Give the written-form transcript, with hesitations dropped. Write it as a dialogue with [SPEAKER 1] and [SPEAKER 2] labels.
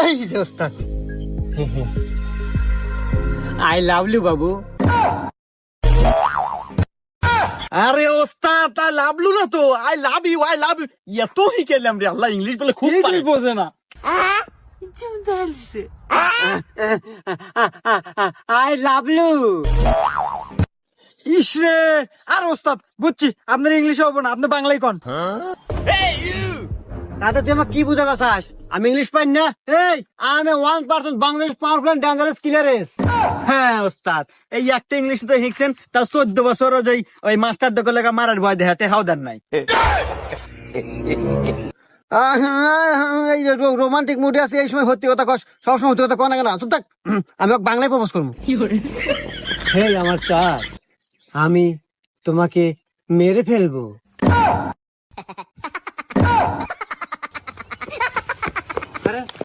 [SPEAKER 1] এই যে ওস্তাদ, আই লাভ ইউ বাবু। আরে ওস্তাদ, আই লাভ ইউ না তো, I love you, I love you. এত শিখাইলাম রে আল্লাহ, ইংলিশ বলে খুব পারে। বোঝে না। I love you. ইসরে, আর ওস্তাদ বুঝছি আপনার ইংলিশ হবো না, আপনি বাংলায় কন। দাদা তুই আমার কি বুঝাবা চাস? আমি ইংলিশ পাই না। এই আমি 1% বাংলাদেশ পাওয়ারফুল এন্ড ডেঞ্জারাস কিলারেস। হ্যাঁ ওস্তাদ, এই একটা ইংলিশ তো শিখছেন, তার 14 বছর ওই মাস্টার ডকে লেখা মারার ভয় দেখাতে হাওদার নাই। এই রোমান্টিক মুডে আছে, এই সময় সত্যি কথা কস, সবসময় সত্যি কথা কন না কেন? চুপ থাক, আমি ওকে বাংলায় প্রপোজ করবো। হেই আমার চাঁদ, আমি তোমাকে মেরে ফেলবো।